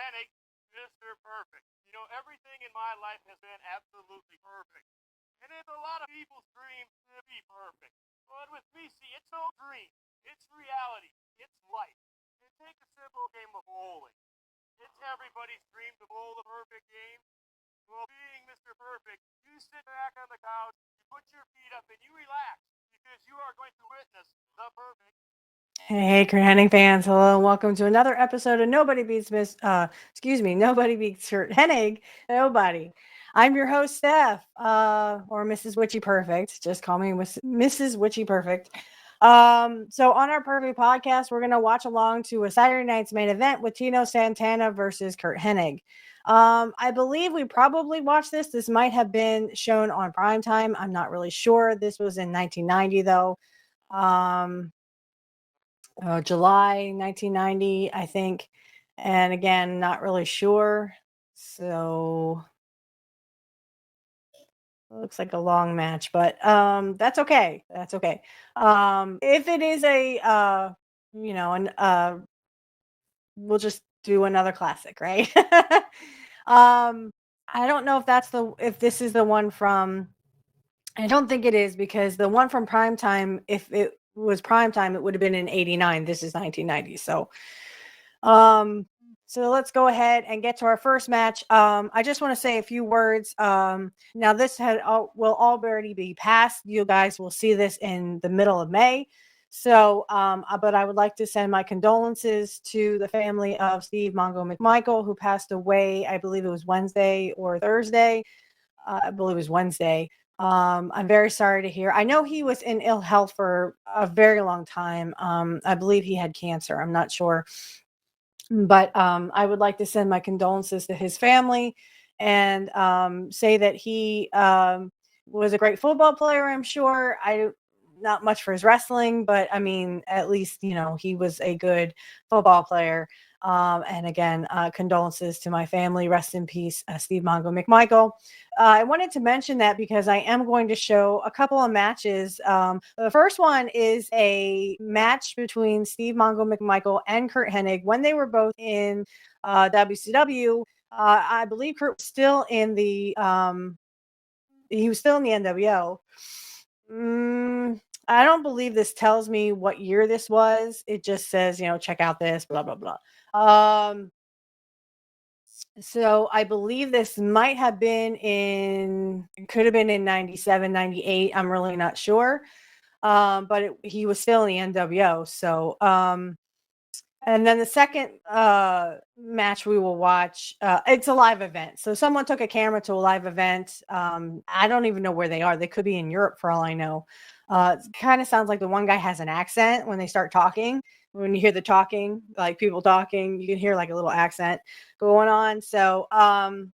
Hennig, Mr. Perfect. Everything in my life has been absolutely perfect. And it's a lot of people's dream to be perfect. But with me, see, it's no dream. It's reality. It's life. And take a simple game of bowling. It's everybody's dream to bowl the perfect game. Well, being Mr. Perfect, you sit back on the couch, you put your feet up, and you relax because you are going to witness the perfect. Hey, Curt Hennig fans, hello, and welcome to another episode of Nobody Beats Curt Hennig. Nobody. I'm your host, Steph, or Mrs. Witchy Perfect. Just call me Mrs. Witchy Perfect. So on our Perfect podcast, we're gonna watch along to a Saturday night's main event with Tito Santana versus Curt Hennig. I believe we probably watched this. This might have been shown on prime time. I'm not really sure. This was in 1990 though. Um, July 1990, I think. And again, not really sure. So looks like a long match, but that's okay. That's okay. If it is a and we'll just do another classic, right? I don't know if this is the one from. I don't think it is because the one from Primetime, if it was Primetime, it would have been in '89. This is 1990. Um, so let's go ahead and get to our first match. I just want to say a few words. Now this will already be passed. You guys will see this in the middle of May. So, but I would like to send my condolences to the family of Steve Mongo McMichael, who passed away. I believe it was Wednesday or Thursday. I believe it was Wednesday. I'm very sorry to hear. I know he was in ill health for a very long time. I believe he had cancer. I'm not sure, but I would like to send my condolences to his family and say that he was a great football player. I'm sure. I not much for his wrestling, but I mean, at least he was a good football player. And again, condolences to my family. Rest in peace, Steve Mongo McMichael. I wanted to mention that because I am going to show a couple of matches. The first one is a match between Steve Mongo McMichael and Curt Hennig when they were both in WCW. I believe Curt was still in the he was still in the NWO. I don't believe this tells me what year this was. It just says, check out this, blah blah blah. So I believe this might have been it could have been in 97, 98. I'm really not sure. But he was still in the NWO. So, and then the second match we will watch, it's a live event. So someone took a camera to a live event. I don't even know where they are. They could be in Europe for all I know. It kind of sounds like the one guy has an accent when they start talking. When you hear the talking, like people talking, you can hear like a little accent going on. So, I'm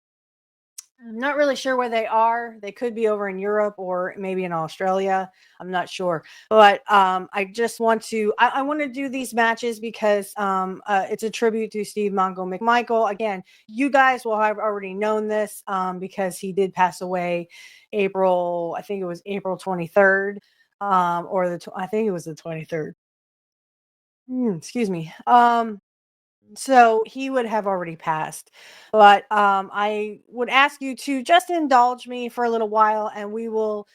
not really sure where they are. They could be over in Europe or maybe in Australia. I'm not sure. But I just I want to do these matches because it's a tribute to Steve Mongo McMichael. Again, you guys will have already known this because he did pass away I think it was April 23rd, I think it was the 23rd. Excuse me. So he would have already passed. But I would ask you to just indulge me for a little while and we will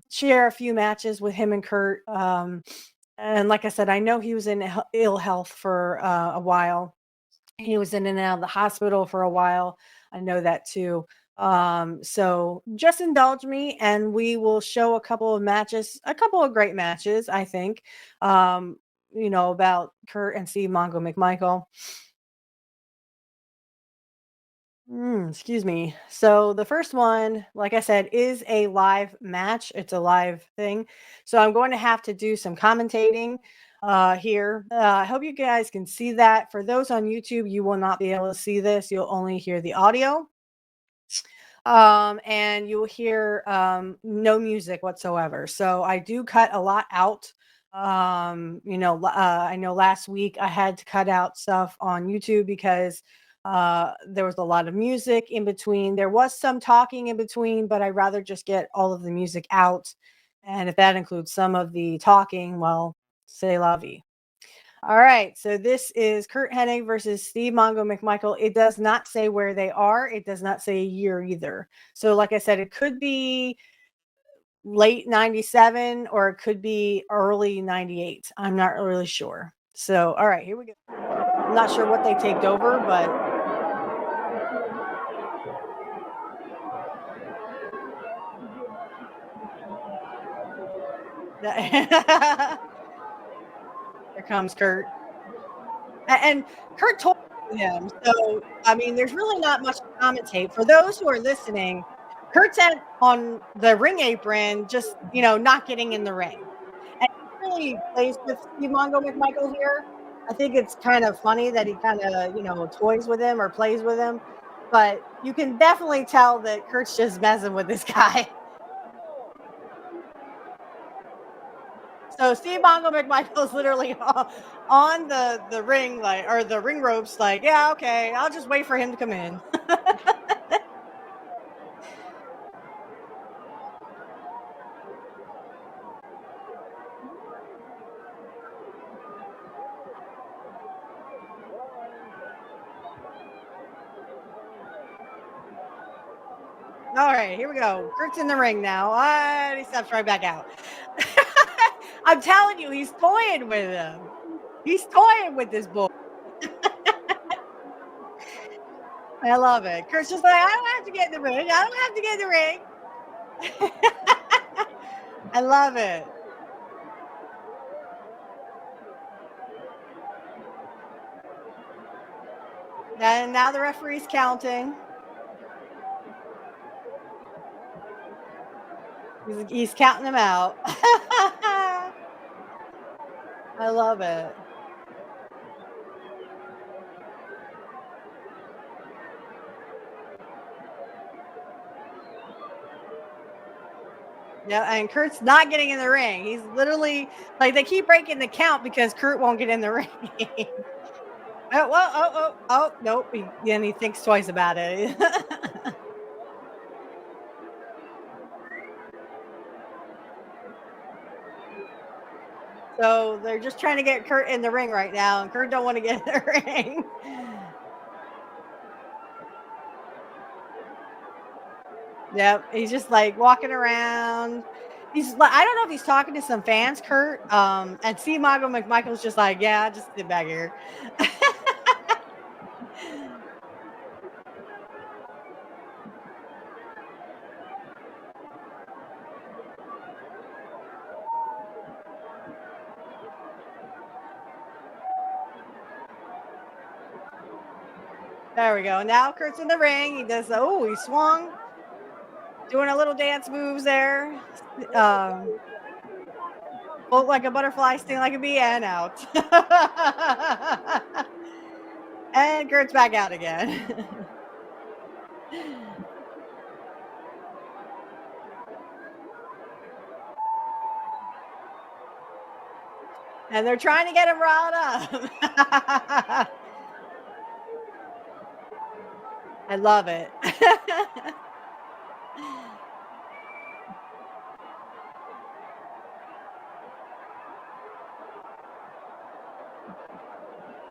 share a few matches with him and Curt. And like I said, I know he was in ill health for a while. He was in and out of the hospital for a while. I know that too. So just indulge me and we will show a couple of matches, a couple of great matches, I think. Um, about Curt and Steve Mongo McMichael. Excuse me. So the first one, like I said, is a live match. It's a live thing. So I'm going to have to do some commentating here. I hope you guys can see that. For those on YouTube, you will not be able to see this. You'll only hear the audio. And you'll hear no music whatsoever. So I do cut a lot out. I know last week I had to cut out stuff on YouTube because there was a lot of music in between. There was some talking in between, but I'd rather just get all of the music out. And if that includes some of the talking, well, c'est la vie. All right. So this is Curt Hennig versus Steve Mongo McMichael. It does not say where they are. It does not say a year either. So, like I said, it could be late 97 or it could be early 98. I'm not really sure. So, all right, here we go. I'm not sure what they taked over, but here comes Curt. And Curt told him. So, I mean, there's really not much to commentate. For those who are listening, Kurt's on the ring apron, just, not getting in the ring. And he really plays with Steve Mongo McMichael here. I think it's kind of funny that he kind of, toys with him or plays with him. But you can definitely tell that Kurt's just messing with this guy. So Steve Mongo McMichael's literally on the ring, like, or the ring ropes, like, yeah, okay, I'll just wait for him to come in. All right, here we go. Kurt's in the ring now. He steps right back out. I'm telling you, he's toying with him. He's toying with this boy. I love it. Kurt's just like, I don't have to get in the ring. I don't have to get in the ring. I love it. And now the referee's counting. He's counting them out. I love it. Yeah, and Kurt's not getting in the ring. He's literally like, they keep breaking the count because Curt won't get in the ring. Nope. Then he thinks twice about it. So they're just trying to get Curt in the ring right now, and Curt don't want to get in the ring. Yep, he's just like walking around. He's like, I don't know if he's talking to some fans, Curt. And Steve Mongo McMichael's just like, yeah, just sit back here. There we go. Now Curt's in the ring. He does. Oh, he swung, doing a little dance moves there. Float like a butterfly, sting like a bee, and out. And Kurt's back out again. And they're trying to get him riled up. I love it.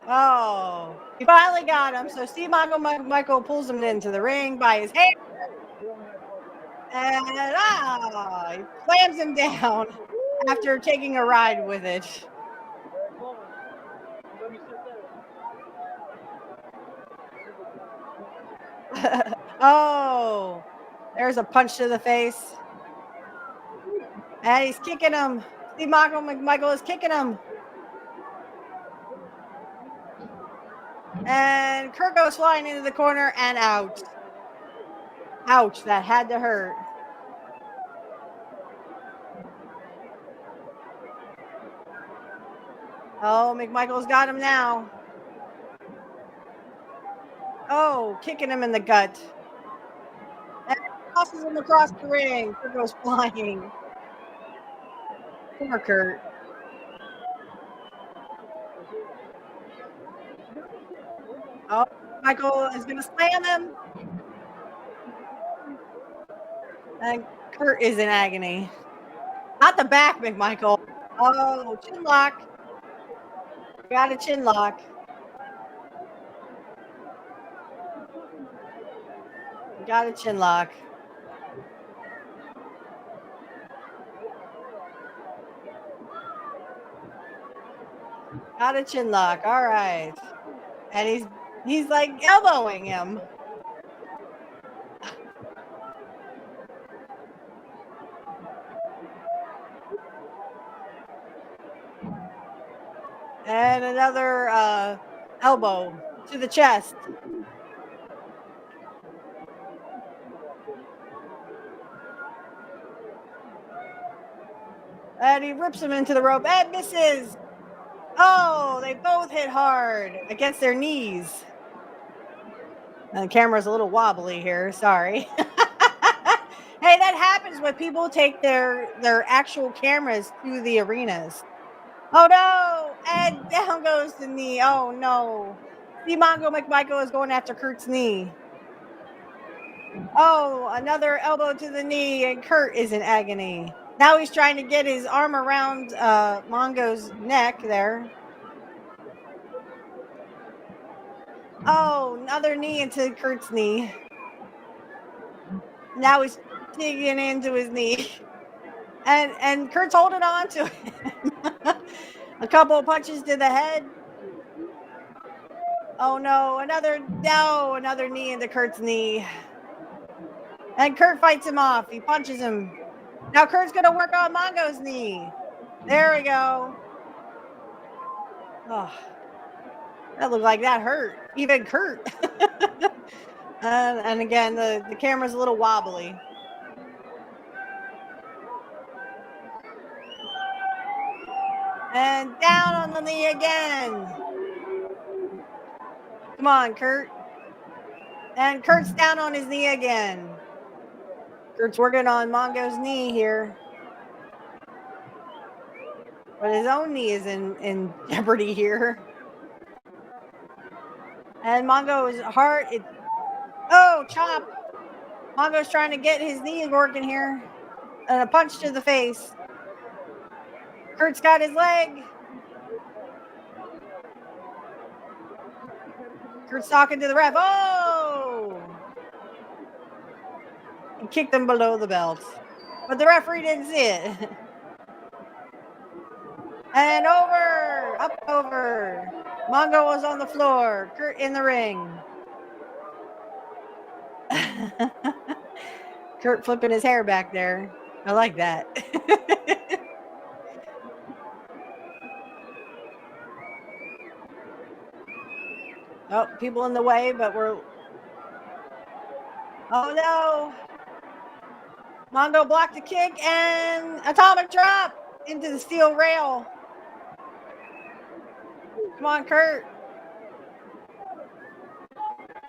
Oh, he finally got him. So Steve Michael pulls him into the ring by his hair. And he slams him down after taking a ride with it. Oh, there's a punch to the face. And he's kicking him. Steve McMichael is kicking him. And Curt goes flying into the corner and out. Ouch, that had to hurt. Oh, McMichael's got him now. Oh, kicking him in the gut. And tosses him across the ring. Curt goes flying. Poor Curt. Oh, Michael is going to slam him. And Curt is in agony. Not the back, McMichael. Oh, chin lock. Got a chin lock. Got a chin lock. Got a chin lock. All right. And he's like elbowing him. And another elbow to the chest. And he rips him into the rope and misses. Oh, they both hit hard against their knees. And the camera's a little wobbly here. Sorry. Hey, that happens when people take their actual cameras to the arenas. Oh no! And down goes the knee. Oh no! See, Mongo McMichael is going after Curt's knee. Oh, another elbow to the knee, and Curt is in agony. Now he's trying to get his arm around Mongo's neck there. Oh, another knee into Curt's knee. Now he's digging into his knee. And Curt's holding on to him. A couple of punches to the head. Oh no, another knee into Curt's knee. And Curt fights him off. He punches him. Now Curt's gonna work on Mongo's knee. There we go. Oh, that looked like that hurt. Even Curt. And again, the camera's a little wobbly. And down on the knee again. Come on, Curt. And Curt's down on his knee again. Curt's working on Mongo's knee here. But his own knee is in jeopardy here. And Mongo's heart, oh, chop. Mongo's trying to get his knee working here. And a punch to the face. Curt's got his leg. Curt's talking to the ref. Oh! He kicked him below the belt. But the referee didn't see it. And over! Up over! Mongo was on the floor. Curt in the ring. Curt flipping his hair back there. I like that. Oh, people in the way, but we're... Oh, no. Mongo blocked a kick and atomic drop into the steel rail. Come on, Curt.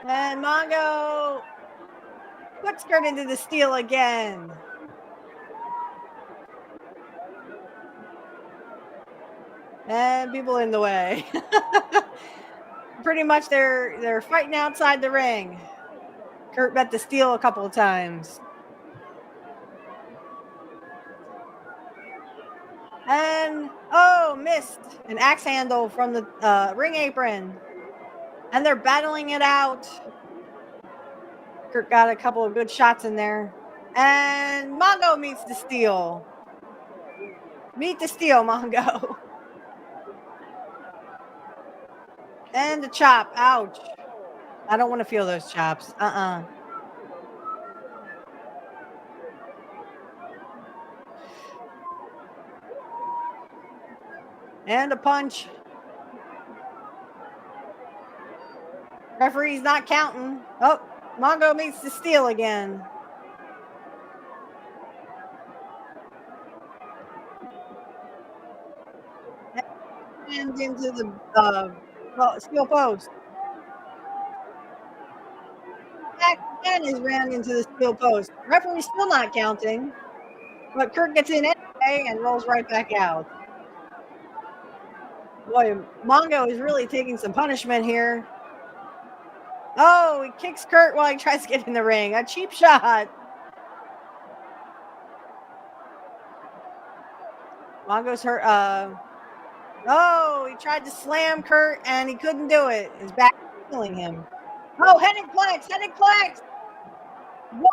And Mongo puts Curt into the steel again. And people in the way. Pretty much they're fighting outside the ring. Curt bet the steel a couple of times. And oh, missed an axe handle from the ring apron. And they're battling it out. Curt got a couple of good shots in there. And Mongo meets the steel. Meet the steel, Mongo. And the chop. Ouch. I don't want to feel those chops. And a punch. Referee's not counting. Oh, Mongo meets the steel again. And into the steel post. Back again is ran into the steel post. Referee's still not counting. But Curt gets in anyway and rolls right back out. Boy, Mongo is really taking some punishment here. Oh, he kicks Curt while he tries to get in the ring. A cheap shot. Mongo's hurt. Oh, he tried to slam Curt and he couldn't do it. His back was killing him. Oh, Hennig flex. 1,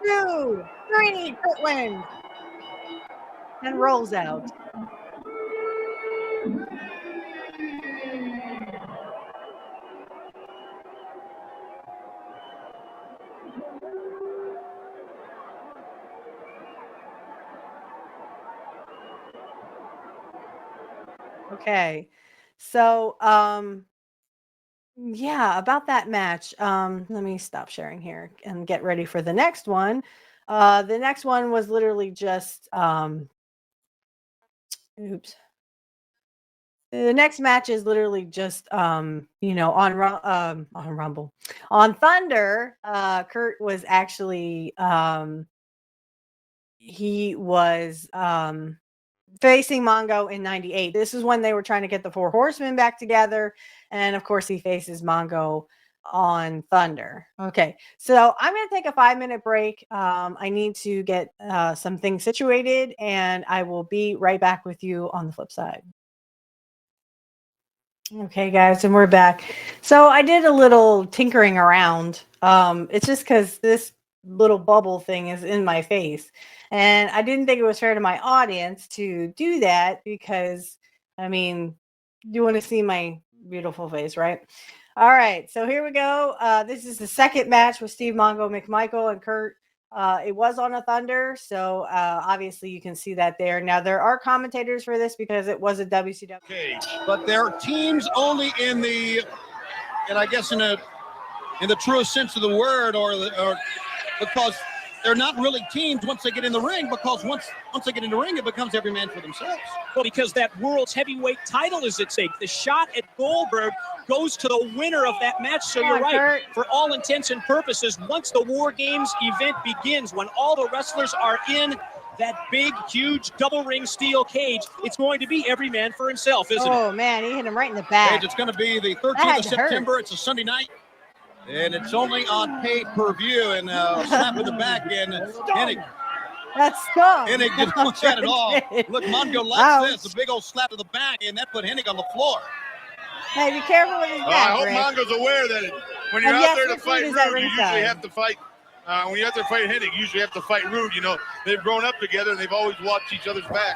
2, 3. Curt wins and rolls out. Okay. So, yeah, about that match. Let me stop sharing here and get ready for the next one. The next one was literally just oops. The next match is literally just on Rumble. On Thunder, Curt was actually he was facing Mongo in 98. This is when they were trying to get the Four Horsemen back together. And of course, he faces Mongo on Thunder. Okay, so I'm going to take a 5-minute break. I need to get some things situated, and I will be right back with you on the flip side. Okay, guys, and we're back. So I did a little tinkering around. It's just because this little bubble thing is in my face. And I didn't think it was fair to my audience to do that because, I mean, you want to see my beautiful face, right? All right, so here we go. This is the second match with Steve Mongo McMichael and Curt. It was on a Thunder, so obviously you can see that there. Now, there are commentators for this because it was a WCW. Okay, but they're teams only in the, and I guess in the truest sense of the word, or because they're not really teams once they get in the ring, because once they get in the ring, it becomes every man for themselves. Well, because that world's heavyweight title is at stake. The shot at Goldberg goes to the winner of that match. So you're right. Curt. For all intents and purposes, once the War Games event begins, when all the wrestlers are in that big, huge double ring steel cage, it's going to be every man for himself, isn't it? Oh, man, he hit him right in the back. It's going to be the 13th That of hurt. September. It's a Sunday night. And it's only on pay-per-view, and slap in the back, and Hennig. That's scum. Hennig didn't want that at all. Look, Mongo likes this, a big old slap to the back, and that put Hennig on the floor. Hey, be careful with his back, I hope Rick. Mongo's aware that when you're And out yes, there to Rick fight Rude is at Rude, you usually ringside. have to fight. When you're out there fighting Hennig, you usually have to fight Rude. You know, they've grown up together, and they've always watched each other's back.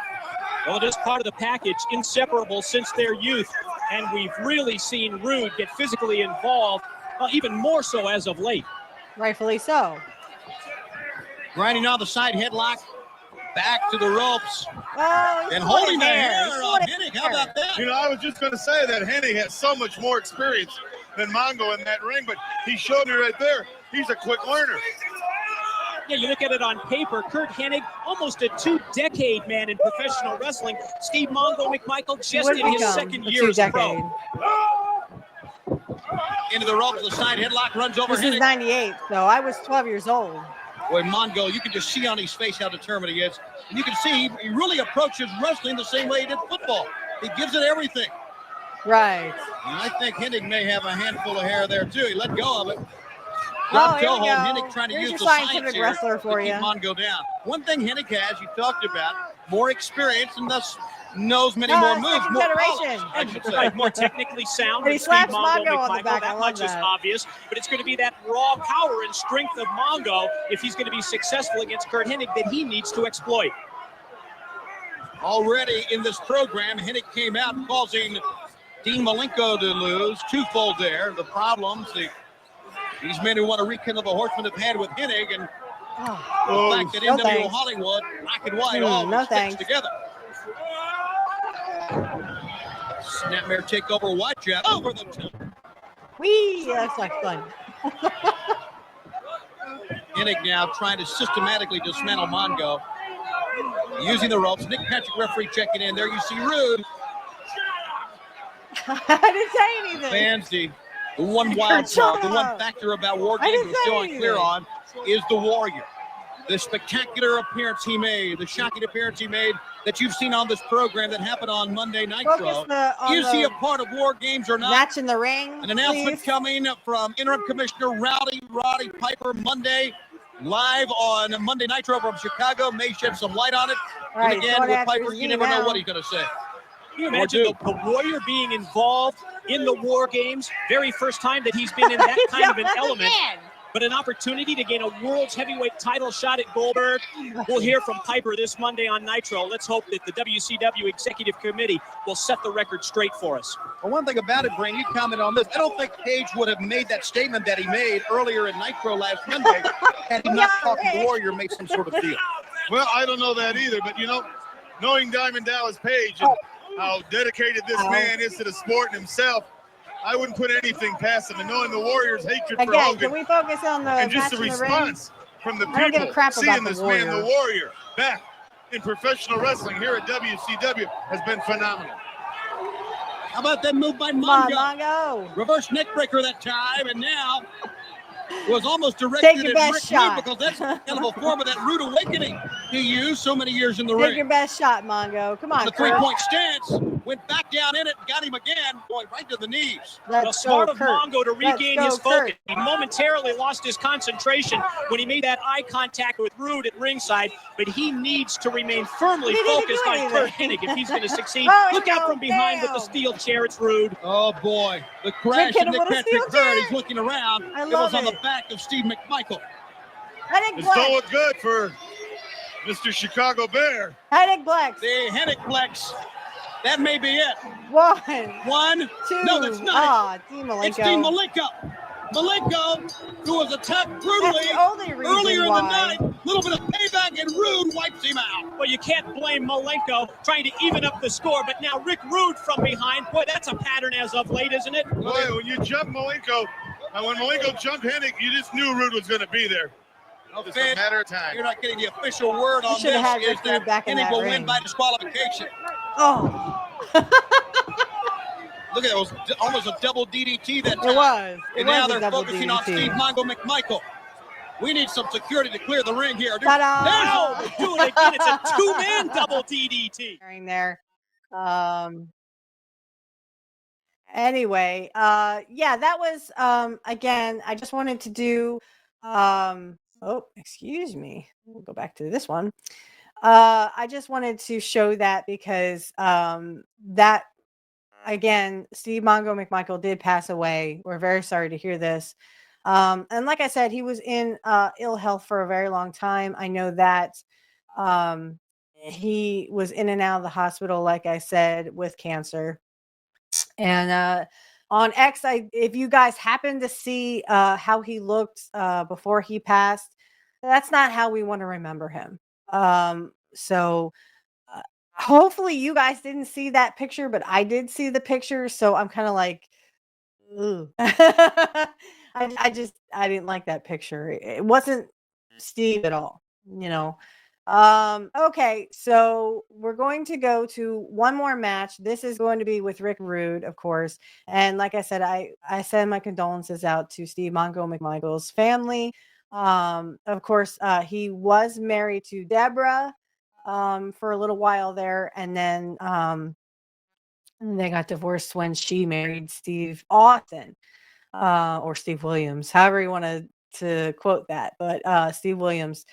Well, it is part of the package, inseparable since their youth. And we've really seen Rude get physically involved, even more so as of late. Rightfully so. Grinding on the side headlock, back to the ropes, Oh, and holding the hair on Hennig. How about that? You know, I was just going to say that Hennig has so much more experience than Mongo in that ring, but he showed me right there. He's a quick learner. Yeah, you look at it on paper, Curt Hennig, almost a 2-decade man in professional wrestling. Steve Mongo McMichael just in his second year as a pro. Into the ropes, the side headlock runs over This Hennig. is 98, so I was 12 years old. Boy, Mongo, you can just see on his face how determined he is. And you can see he really approaches wrestling the same way he did football. He gives it everything. Right. And I think Hennig may have a handful of hair there, too. He let go of it. Oh, here Toe we hold. go. Hennig trying to Here's use your the science scientific here wrestler to for keep you. Mongo down. One thing Hennig has, you talked about, more experience and thus knows many more moves. Second More generation. polish, I should say. Right, more technically sound But he than Steve slaps Mongo Mongo on the McMichael. back. I That love much is that. obvious, but it's going to be that raw power and strength of Mongo, if he's going to be successful against Curt Hennig, that he needs to exploit. Already in this program, Hennig came out causing Dean Malenko to lose. Twofold there. The problems these men who want to rekindle the Horsemen have had with Hennig, and the fact that no NWO thanks. Hollywood, black and white, no all sticks thanks. together. Snapmare takeover, white jab over the top. Whee! That's like fun. Hennig now trying to systematically dismantle Mongo. Using the ropes. Nick Patrick, referee, checking in. There you see Rude. I didn't say anything. Fans, the one wild card, the one factor about War Games we're still unclear on is the Warrior. The spectacular appearance he made, the shocking appearance he made that you've seen on this program that happened on Monday Nitro. Is he a part of War Games or not? Match in the ring. An announcement please. coming from Interim Commissioner Roddy Piper Monday, live on Monday Nitro from Chicago. May shed some light on it. All right, And again, going with after Piper, his you knee never know now. what he's going to say. Can you imagine the Warrior being involved in the War Games? Very first time that he's been in that kind of an element. But an opportunity to gain a world's heavyweight title shot at Goldberg. We'll hear from Piper this Monday on Nitro. Let's hope that the WCW Executive Committee will set the record straight for us. Well, one thing about it, Brain, you comment on this. I don't think Cage would have made that statement that he made earlier in Nitro last Monday had he not thought the Warrior made some sort of deal. Well, I don't know that either, but, knowing Diamond Dallas Page and how dedicated this man is to the sport and himself, I wouldn't put anything past him. And knowing the Warrior's hatred for Again, Hogan, can we focus on the and just match the in the ring? response from the I don't give a people crap seeing about the this man, Warrior. the Warrior, back in professional wrestling here at WCW has been phenomenal. How about that move by Come on, Mongo? Mongo. Reverse neck breaker that time, and now was almost directed Take your at best Rick shot. Rude, because that's kind of a form of that rude awakening he used so many years in the Take ring. your best shot, Mongo. Come on, The Curt. three-point stance, went back down in it, got him again, going right to the knees. Well, Let's smart go, of Curt. Mongo to regain Let's his go, focus. Curt. He momentarily lost his concentration when he made that eye contact with Rude at ringside, but he needs to remain firmly He didn't focused do on anything. Curt Hennig if he's going to succeed. Oh, Look out no, from behind with the damn. steel chair. It's Rude. Oh, boy. The crash hit of him Nick with a Patrick steel Bird. chair. He's looking around. I It love was on the it. back of Steve McMichael. Hennig It still Black. looked good for Mr. Chicago Bear. Hennig Black. The Hennig Plex. That may be it. 1, One. 2. No, that's not Ah, Dean it. It's Malenko. Dean Malenko. Malenko, who was attacked brutally That's the only reason earlier in why. the night. A little bit of payback, and Rude wipes him out. Well, you can't blame Malenko trying to even up the score, but now Rick Rude from behind. Boy, that's a pattern as of late, isn't it? Boy, when you jump Malenko, and when Malenko jumped Hennig, you just knew Rude was going to be there. It's a matter of time. You're not getting the official word on should this. have had Is Rick Rude that back in Hennig that will ring. win by disqualification. Oh, Look at that. It was almost a double DDT that time. it was. It And was now a they're double focusing on DDT. Steve Mongo McMichael. We need some security to clear the ring here. Ta-da! Oh, they do it again. It's a two-man double DDT. During there. Anyway, yeah, that was again, I just wanted to do oh, excuse me. We'll go back to this one. I just wanted to show that because that again, Steve Mongo McMichael did pass away. We're very sorry to hear this. And like I said, he was in ill health for a very long time. I know that he was in and out of the hospital, like I said, with cancer. And on X, if you guys happen to see how he looked before he passed, that's not how we want to remember him. So hopefully you guys didn't see that picture, but I did see the picture, so I'm kind of like, ooh. I didn't like that picture. It wasn't Steve at all, Okay, so we're going to go to one more match. This is going to be with Rick Rude, of course. And like I said, I send my condolences out to Steve Mongo McMichael's family. Of course, he was married to Deborah for a little while there, and then they got divorced when she married Steve Austin, or Steve Williams, however you want to quote that, but Steve Williams.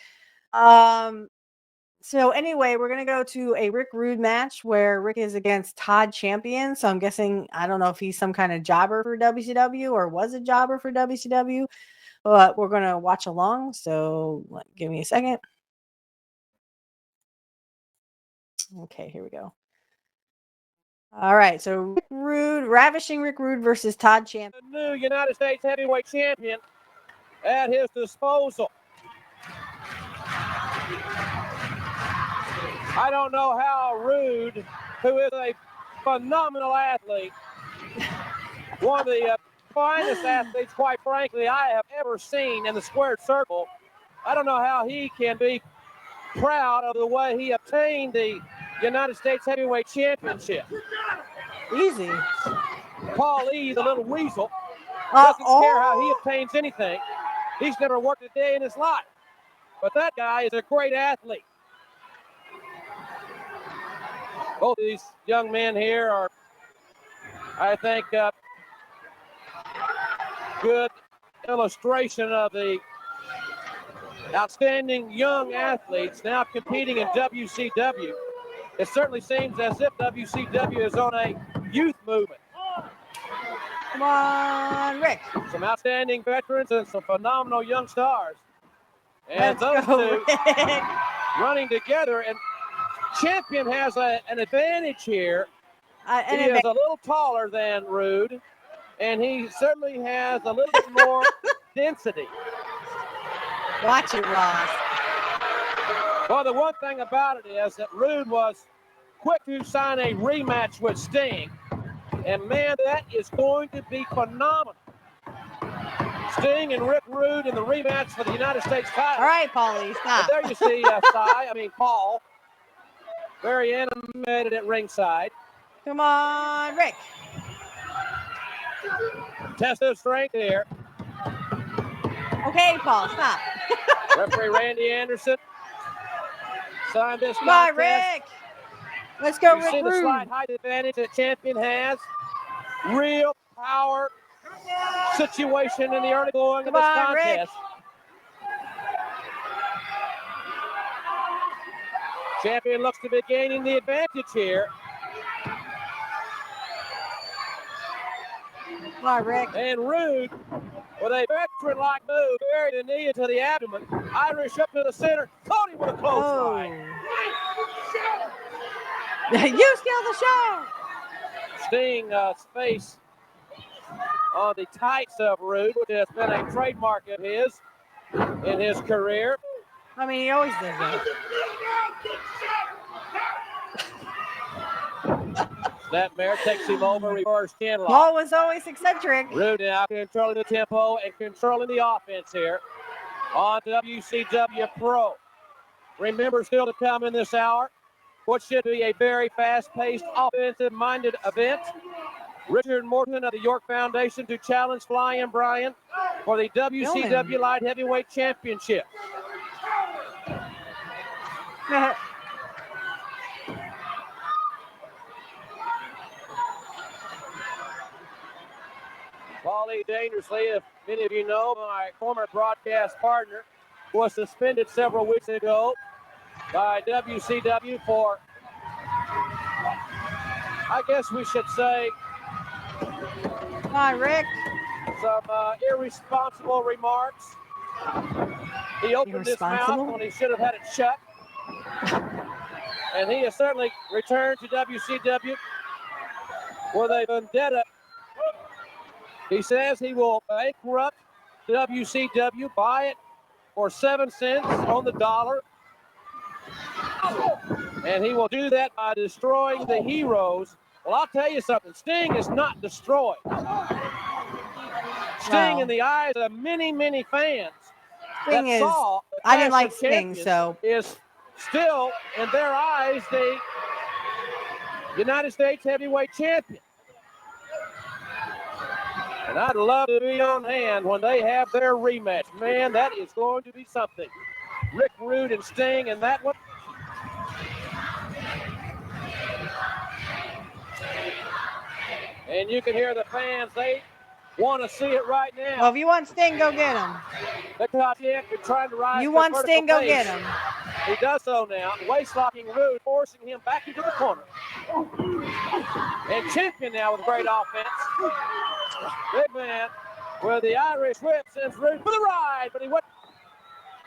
So anyway, we're going to go to a Rick Rude match where Rick is against Todd Champion. So I'm guessing, I don't know if he's some kind of jobber for WCW or was a jobber for WCW, but we're going to watch along. So give me a second. Okay, here we go. All right, so Rick Rude, Ravishing Rick Rude versus Todd Champion. The new United States Heavyweight Champion at his disposal. I don't know how Rude, who is a phenomenal athlete, one of the finest athletes, quite frankly, I have ever seen in the squared circle. I don't know how he can be proud of the way he obtained the United States Heavyweight Championship. Easy. Paul E., the little weasel, doesn't care how he obtains anything. He's never worked a day in his life. But that guy is a great athlete. Both of these young men here are, I think, good illustration of the outstanding young athletes now competing in WCW. it certainly seems as if WCW is on a youth movement. Come on, Rick. Some outstanding veterans and some phenomenal young stars. And Let's those go, two Rick. running together. And Champion has an advantage here. He is a little taller than Rude, and he certainly has a little bit more density. Watch it, Ross. Well, the one thing about it is that Rude was quick to sign a rematch with Sting. And, man, that is going to be phenomenal. Sting and Rick Rude in the rematch for the United States title. All right, Paulie, stop. And there you see Paul, very animated at ringside. Come on, Rick. Test of strength here. Okay, Paul, stop. Referee Randy Anderson signed this Come on, contest. Rick. Let's go, You Rick see the Rude. slight height advantage that Champion has. Real power situation in the early going of this contest. Champion looks to be gaining the advantage here. Come on, Rick. And Rude, with a veteran-like move, buried the knee into the abdomen. Irish up to the center. Caught him with a clothesline. You steal the show. Sting's face on the tights of Rude, which has been a trademark of his in his career. I mean, he always does that. Snapmare takes him over, reverse chin lock. Paul was always eccentric. Rude now controlling the tempo and controlling the offense here on WCW Pro. Remember, still to come in this hour, what should be a very fast-paced, offensive-minded event. Richard Morton of the York Foundation to challenge Flying Brian for the WCW Light Heavyweight Championship. Paulie dangerously, if many of you know, my former broadcast partner was suspended several weeks ago by WCW for, I guess we should say, Come on, Rick. some irresponsible remarks. He opened his mouth when he should have had it shut. And he has certainly returned to WCW with a vendetta. He says he will bankrupt WCW, buy it for 7 cents on the dollar. And he will do that by destroying the heroes. Well, I'll tell you something. Sting is not destroyed. Sting, in the eyes of many, many fans Sting that saw I didn't like Sting, so. is still, in their eyes, the United States heavyweight champion. And I'd love to be on hand when they have their rematch. Man, that is going to be something. Rick Rude and Sting and that one. And you can hear the fans, they want to see it right now. Well, if you want Sting, go get him. Because they're trying to rise. You want Sting, go get him. He does so now, waist-locking Rude, forcing him back into the corner. And Champion now with great offense. Big man with the Irish whip sends Rude for the ride, but he went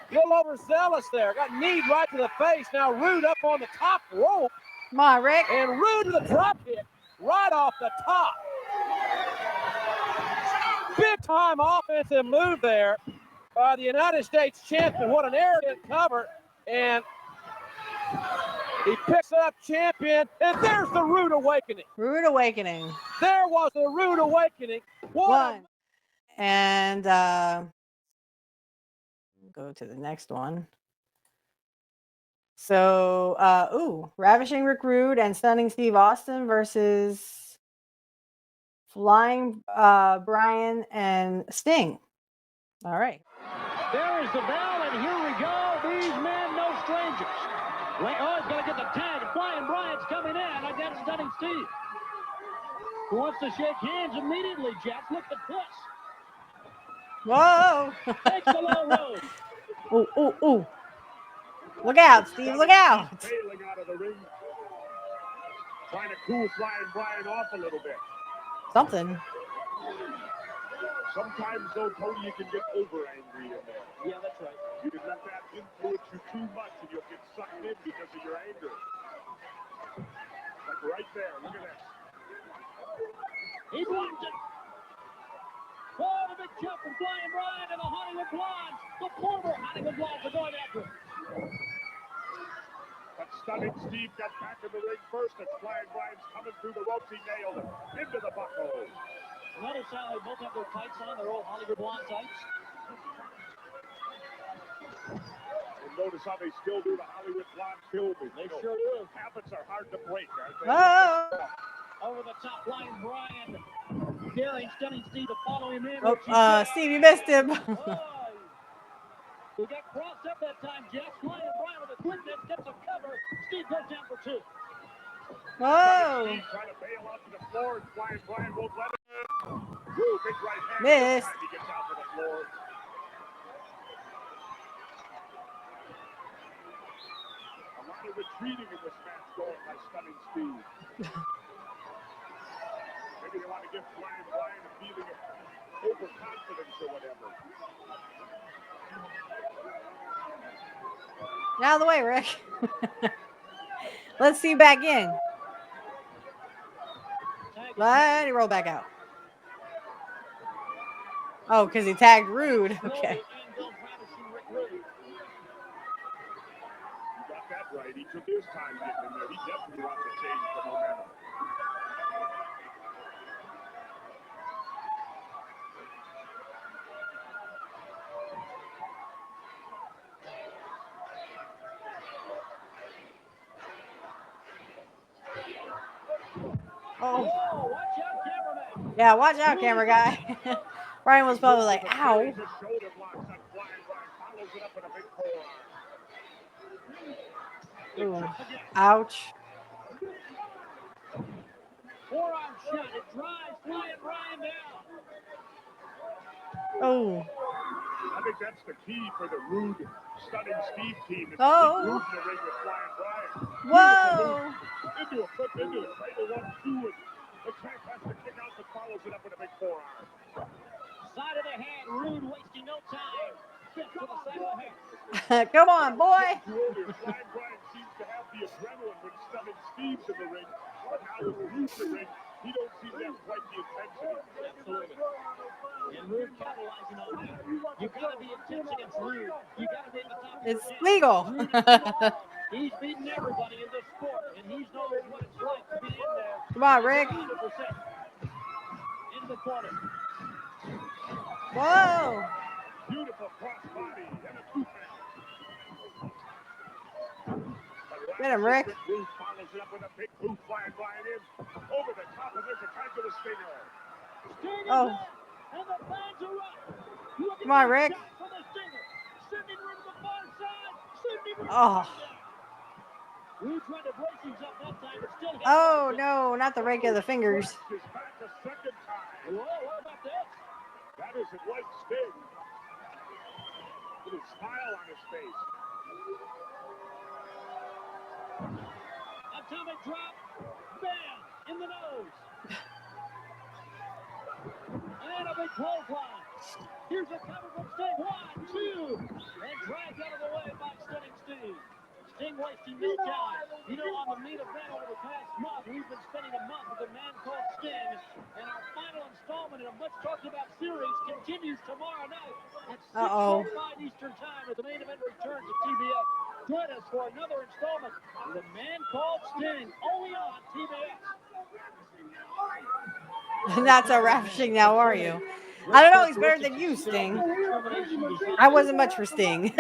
a little overzealous there. Got kneed right to the face. Now Rude up on the top rope. Come on, Rick. And Rude to the drop kick right off the top. Big time offensive move there by the United States champion. What an arrogant cover. And he picks up Champion, and there's the Rude Awakening. Rude Awakening. There was the Rude Awakening. One. And go to the next one. So, Ravishing Rick Rude and Stunning Steve Austin versus Flying Brian and Sting. All right. There is the bell, and here we go. These men, no strangers. Oh, he's going to get the tag. Flying Brian's coming in against Stunning Steve. Who wants to shake hands immediately, Jeff? Look at this. Whoa. Takes the low road. Ooh. Look out, Steve. Look out. Tailing out of the ring. Trying to cool Flying Brian off a little bit. Something. Sometimes, though, Tony, you can get over angry in there. Yeah, that's right. You can let that influence you too much, and you'll get sucked in because of your anger. Like right there, look at this. He blocked it. Oh, the big jump from Flying Brian and the Hollywood Blondes. The former Hollywood Blondes are going after him. But Stunning Steve got back in the ring first, and Flying Brian's coming through the ropes. He nailed it into the buckle. Notice how they both have their tights on, their old Hollywood Blonde tights. And notice how they still do the Hollywood Blonde filming. They sure do. Habits are hard to break, aren't they? Oh, Over the top, Flying Brian. Daring Stunning Steve to follow him in. oh Steve, you missed him. We got crossed up that time, Jeff. Flying Brian with a quick net gets a cover. Steve goes down for 2. Whoa. Steve trying to bail out to the floor, and Flying Brian won't let him. Woo, big right hand. Missed. He gets out to the floor. A lot of retreating in this match going by Stunning Steve. Maybe they want to give Flying Brian a feeling of overconfidence or whatever. Out of the way, Rick. Let's see you back in. Let it roll back out. Oh, because he tagged Rude. Okay. You got that right. He took his time getting in there. He definitely wants to change the momentum. Oh. Watch out, cameraman. Yeah, watch out, camera guy. Brian was probably like, ow. Shoulder blocks on Flying Brian. Follows it up with a big forearm. Ooh. Ouch. Forearm shot. It drives Flying Brian down. Oh. I think that's the key for the Rude Stunning Steve team. It's Oh. Rude in the ring with Flying Brian. Whoa. Into a flip, into a cradle 1-2, and the champ has to kick out, but follows it up with a big forearm. Side of the head. Rude wasting no time. Fifth to the side of the head. Come on, boy. Flying Brian seems to have the adrenaline when Stunning Steve's in the ring, but now with Rude in the ring, he don't seem to have quite the intensity. Absolutely. And Rude capitalizing on that. You gotta be intense against Rude. You gotta be at the top. It's legal. He's beaten everybody in this sport, and he knows what it's like to be in there. Come on, Rick. 100%. In the corner. Whoa. Beautiful cross body and a two count. Get him, Rick. Rude follows it up with a big boot. Flying Brian in over the top of this attack to the stinger. Oh. And the fans are up. Come on, Rick. Oh. Rude tried to brace himself that time, but still Oh, no, not the rake of the fingers. Is back a second time. Whoa, what about this? That isn't like Sting. With a smile on his face. Atomic drop. Bam! In the nose. And a big clothesline. Here's a cover from Sting. 1, 2. And dragged out of the way by Stunning Steve. Sting wasting no time. You know, on the main event over the past month, we've been spending a month with a man called Sting. And our final installment in a much talked about series continues tomorrow night at 6:05 Eastern Time as the main event returns to TBS. Join us for another installment of The Man Called Sting, only on TBS. Not so ravishing now, are you? I don't know. He's better than you, Sting. I wasn't much for Sting.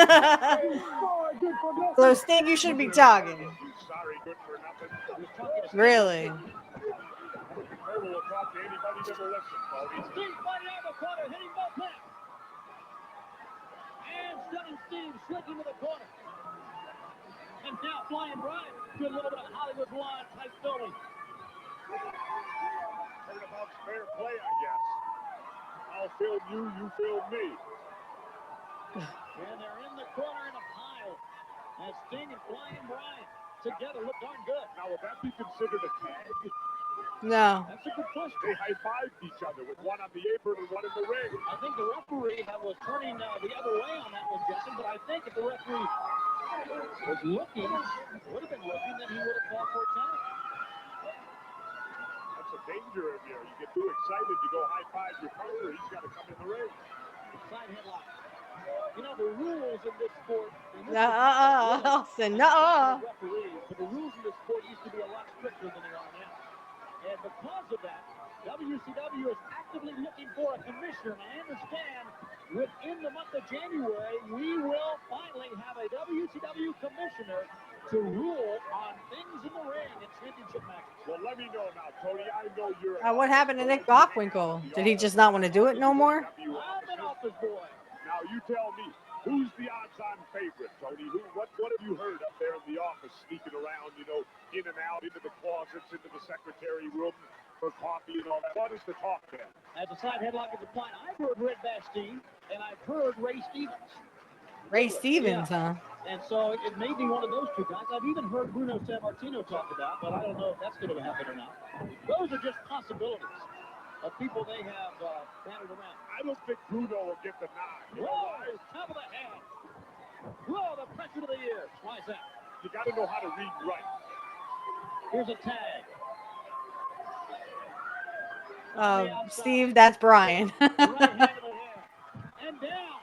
So, Sting, you should be talking. Sorry, good for nothing. Really? Never will talk to anybody that will listen, Cody. Steve fighting out of the corner, hitting both men. And Stunning Steve slipping to the corner. And now Flying Brian doing a little bit of Hollywood Blonde type filming. Talking about fair play, I guess. I'll film you, you film me. And they're in the corner in a pile. As Sting and Flying Brian together look darn good. Now, would that be considered a tag? No. That's a good question. They high-fived each other with one on the apron and one in the ring. I think the referee was turning the other way on that one, Justin, but I think if the referee was looking, would have been looking, then he would have called for a tag. That's a danger in there. You get too excited, you go high-five your partner, he's got to come in the ring. Side headlock. You know, the rules in this sport. Austin, no. Referees, but the rules in this sport used to be a lot stricter than they are now. And because of that, WCW is actively looking for a commissioner. And I understand within the month of January, we will finally have a WCW commissioner to rule on things in the ring and championship matches. Well, let me know now, Tony. I know you're... What happened to Nick Bockwinkel? Did he just not want to do it no more? I'm an office boy. Now, you tell me, who's the odds-on favorite, Tony? What have you heard up there in the office, sneaking around, you know, in and out, into the closets, into the secretary room for coffee and all that? What is the talk there? As a side headlock is applied, I've heard Red Bastille, and I've heard Ray Stevens. Ray Stevens, huh? And so it may be one of those two guys. I've even heard Bruno Sammartino talk about, but I don't know if that's going to happen or not. Those are just possibilities of people they have batted around. I don't think Bruno will get the nod. Whoa, top of the head. Whoa, the pressure to the ears. Why is that? You got to know how to read right. Here's a tag. Steve, that's Brian. Right hand of the head. And down.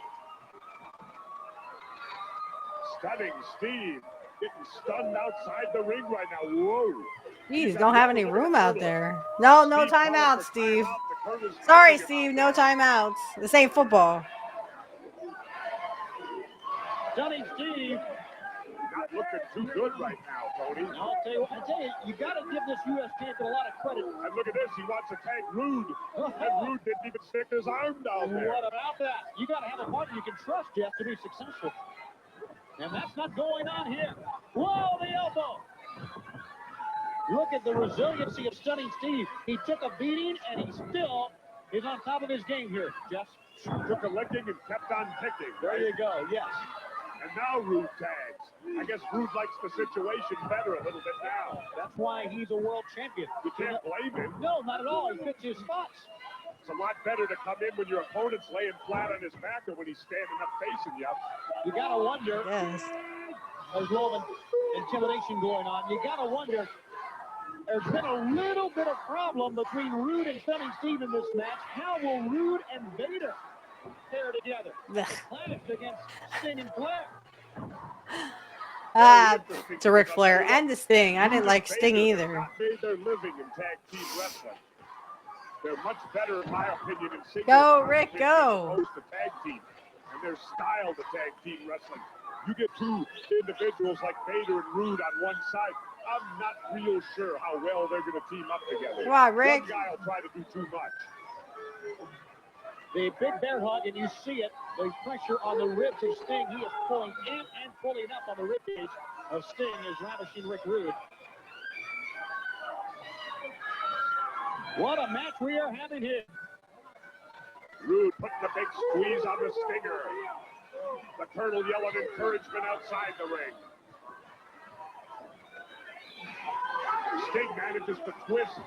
Stunning Steve. Getting stunned outside the ring right now. Whoa. Jeez, don't have any room out there. No timeouts, Steve. Sorry, Steve, no timeouts. This ain't football. Stunning Steve. Not looking too good right now, Tony. I'll tell you, you got to give this U.S. champion a lot of credit. And look at this, he wants to tag Rude. And Rude didn't even stick his arm down there. What about that? You got to have a partner you can trust, Jeff, to be successful. And that's not going on here. Whoa, the elbow. Look at the resiliency of Stunning Steve. He took a beating, and he still is on top of his game here, Jeff. Took a licking and kept on kicking. There you go, yes. And now Rude tags. I guess Rude likes the situation better a little bit now. That's why he's a world champion. You can't blame him. No, not at all. He fits his spots. It's a lot better to come in when your opponent's laying flat on his back or when he's standing up facing you. You got to wonder. Yes. There's a little intimidation going on. You got to wonder. There's been a little bit of problem between Rude and Stunning Steve in this match. How will Rude and Vader pair together? Clashed against Sting and Flair. To Ric Flair and the Sting. I didn't like Sting either. Made their living in tag team wrestling. They're much better, in my opinion, in single. Go, Rick, go. The tag team and their style to tag team wrestling. You get two individuals like Vader and Rude on one side. I'm not real sure how well they're going to team up together. Come on, Rick. One guy will try to do too much. The big bear hug, and you see it, the pressure on the ribs of Sting. He is pulling in and pulling up on the ribcage of Sting as ravishing Rick Rude. What a match we are having here. Rude putting the big squeeze on the Stinger. The Colonel yelling encouragement outside the ring. Sting manages to twist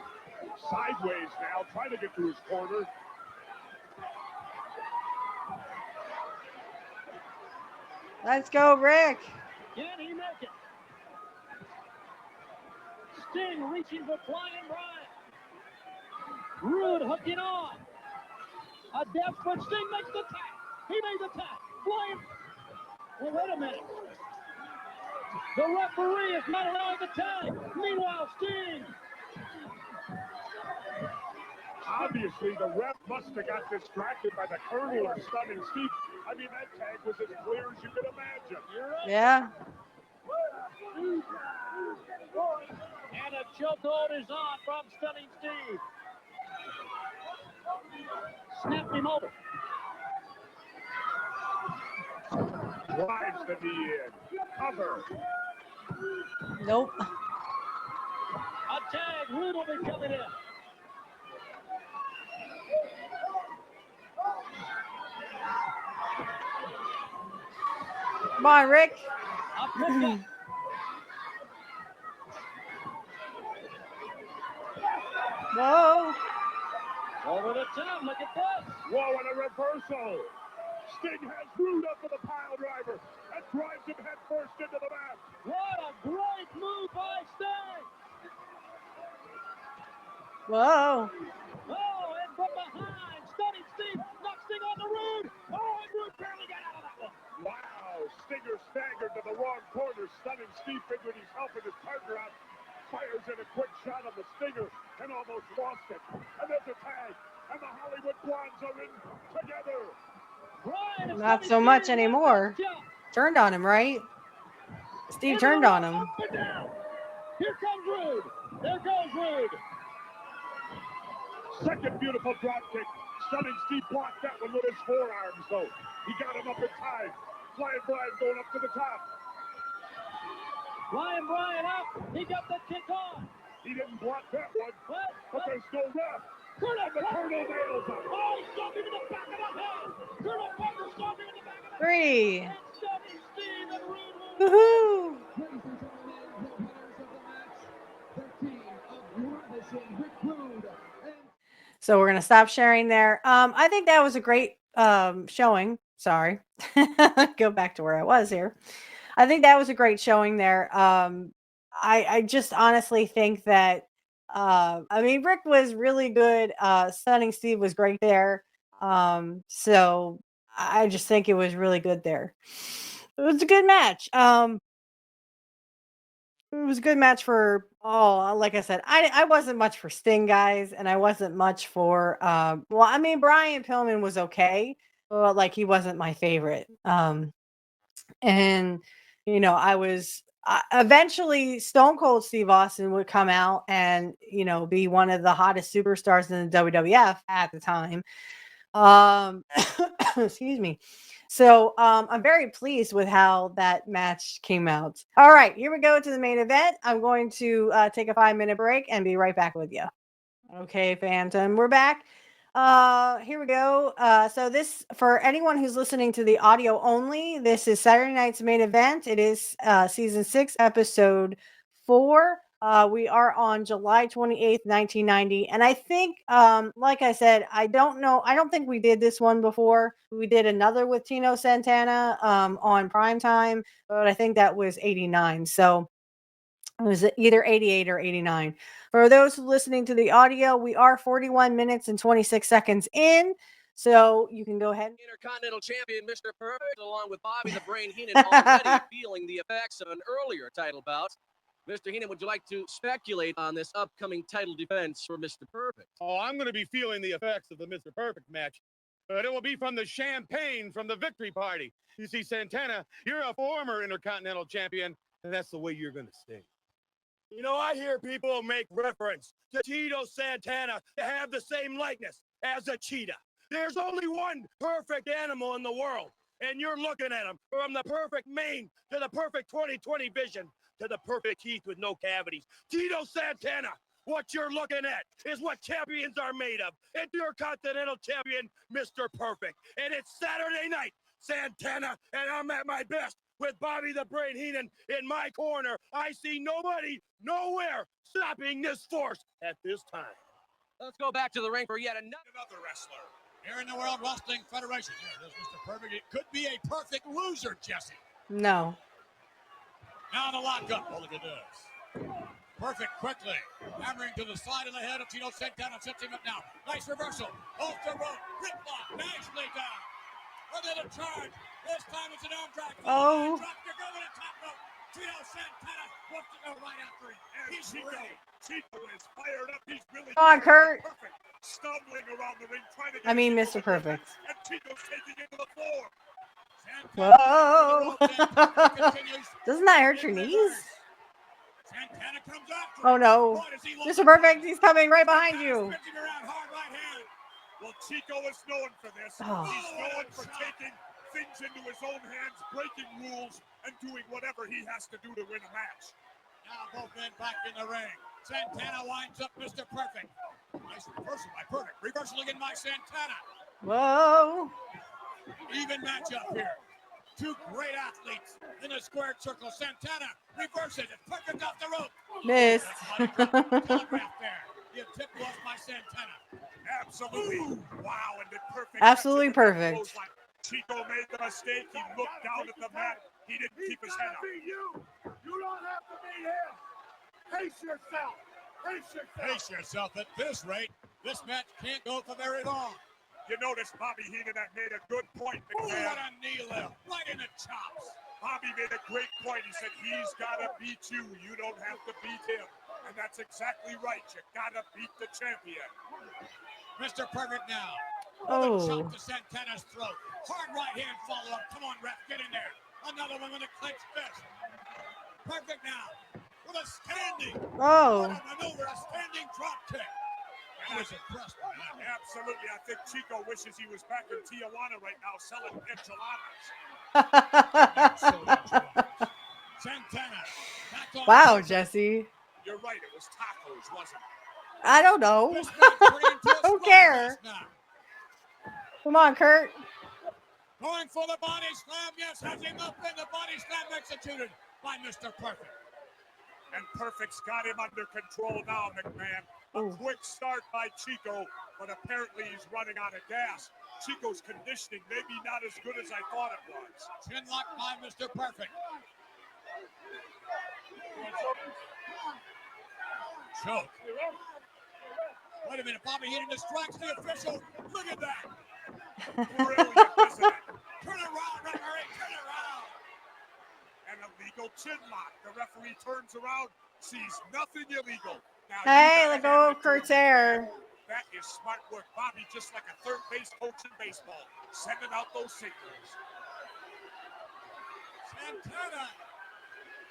sideways now, trying to get to his corner. Let's go, Rick. Can he make it? Sting reaching for Flying Brian. Rude hooking on. A depth, but Sting makes the tag. He made the tag. Flying. Well, wait a minute. The referee is not allowing the tag. Meanwhile, Sting. Obviously, the ref must have got distracted by the Colonel or Stunning Steve. I mean, that tag was as clear as you could imagine. Yeah. And a chokehold is on from Stunning Steve. Snapped him over. Drives the knee in. Cover. Nope. A tag. Rude will be coming in. Come on, Rick. A pickup. Whoa. Over the top. Look at this. Whoa, and a reversal. Sting has Rude up for the pile driver and drives him head first into the mat. What a great move by Sting. Whoa. Oh, and from behind, Stunning Steve knocks Sting on the Rude. Oh, and Rude barely got out of that one. Wow, Stinger staggered to the wrong corner. Stunning Steve figured he's helping his partner out. Fires in a quick shot on the Stinger and almost lost it. And there's a tag, and the Hollywood Blondes are in together. Brian and Not Stunning so much Steve anymore. Turned on him, right? Steve turned on him. Up and down. Here comes Rude. There goes Rude. Second beautiful drop kick. Stunning Steve blocked that one with his forearms, though. He got him up in time. Flying Brian going up to the top. Flying Brian up. He got the kick on. He didn't block that one, What? but there's no ref. And the Colonel nails him. Oh, he's stomping in the back of the head. Colonel Parker stomping in the back of the head. 3. And Stunning Steve and Rude. Woohoo. So we're gonna stop sharing there. I think that was a great showing. Sorry, go back to where I was here. I think that was a great showing there. I just honestly think that I mean Rick was really good. Stunning Steve was great there. So I just think it was really good there. It was a good match. It was a good match for like I said, I wasn't much for Sting, guys, and I wasn't much for well, I mean Brian Pillman was okay, but like he wasn't my favorite. And you know, I was eventually Stone Cold Steve Austin would come out and, you know, be one of the hottest superstars in the WWF at the time. Excuse me. So I'm very pleased with how that match came out. All right, here we go to the main event. I'm going to take a 5-minute break and be right back with you. Okay, Phantom, we're back. Here we go. So this, for anyone who's listening to the audio only, this is Saturday night's main event. It is season 6, episode 4. We are on July 28th, 1990. And I think, like I said, I don't think we did this one before. We did another with Tito Santana on primetime, but I think that was 89. So it was either 88 or 89. For those listening to the audio, we are 41 minutes and 26 seconds in. So you can go ahead. Intercontinental Champion Mr. Perfect, along with Bobby the Brain Heenan, already feeling the effects of an earlier title bout. Mr. Heenan, would you like to speculate on this upcoming title defense for Mr. Perfect? Oh, I'm going to be feeling the effects of the Mr. Perfect match. But it will be from the champagne from the victory party. You see, Santana, you're a former Intercontinental Champion, and that's the way you're going to stay. You know, I hear people make reference to Tito Santana to have the same likeness as a cheetah. There's only one perfect animal in the world, and you're looking at him from the perfect mane to the perfect 20/20 vision to the perfect teeth with no cavities. Tito Santana, what you're looking at is what champions are made of. Intercontinental Champion, Mr. Perfect. And it's Saturday night, Santana, and I'm at my best. With Bobby the Brain Heenan in my corner, I see nobody, nowhere, stopping this force at this time. Let's go back to the ring for yet Another wrestler here in the World Wrestling Federation. There it is, Mr. Perfect. It could be a perfect loser, Jesse. No. Now the lockup. Oh, look at this. Perfect quickly. Hammering to the side of the head of Tito Santana. Sets him up now. Nice reversal. Off the rope. Grip lock. Nicely done. Another charge. This time it's an arm drag. Oh. Drop to go to the top rope. Tito Santana wants to go right after him. And He's ready. Tito is fired up. He's really Come on, Curt. perfect. Stumbling around the ring, trying to get I mean, Tito Mr. Perfect. And Tito's taking it to the floor. Whoa. Doesn't that hurt your knees? Santana comes after Oh, no. What is he Mr. Perfect, he's coming right behind you. Spinning around hard right hand. Well, Chico is known for this. Oh. He's known for taking things into his own hands, breaking rules, and doing whatever he has to do to win a match. Now both men back in the ring. Santana winds up Mr. Perfect. Nice reversal by Perfect. Reversal again by Santana. Whoa. Even matchup here. Two great athletes in a squared circle. Santana reverses it. Perfect off the rope. Missed. Telegraph there. The tip was by Santana. Absolutely. Wow, and the perfect. Absolutely perfect. Chico made the mistake. He looked down at the mat. He didn't keep his head up. You don't have to be him. Pace yourself. Pace yourself. Pace yourself. At this rate, this match can't go for very long. You notice Bobby Heenan that made a good point, Ooh, McMahon. what a knee lift. Right in the chops. Bobby made a great point. He said, he's got to beat you. You don't have to beat him. And that's exactly right. You got to beat the champion. Mr. Perfect now. Oh. Chop to Santana's throat. Hard right hand follow up. Come on, ref. Get in there. Another one with a clenched fist. Perfect now. With a standing. Oh. What a maneuver. A standing drop kick. I was impressed with that. Absolutely. I think Chico wishes he was back in Tijuana right now selling enchiladas. Santana. Back on Wow, Perfect. Jesse. You're right. It was tacos, wasn't it? I don't know. This match turned into a Who slugfest cares? now. Come on, Curt. Going for the body slam. Yes, has him up in the body slam executed by Mr. Perfect. And Perfect's got him under control now, McMahon. A Ooh. quick start by Chico, but apparently he's running out of gas. Chico's conditioning maybe not as good as I thought it was. Chin lock by Mr. Perfect. Choke. Wait a minute, Bobby Heenan distracts the official. Look at that. Brilliant, isn't it? Turn around, referee, turn around. An illegal chin lock. The referee turns around, sees nothing illegal. Now, Hey, you let gotta go hand of it to Curt's him. hair. That is smart work. Bobby, just like a third base coach in baseball, sending out those signals. Santana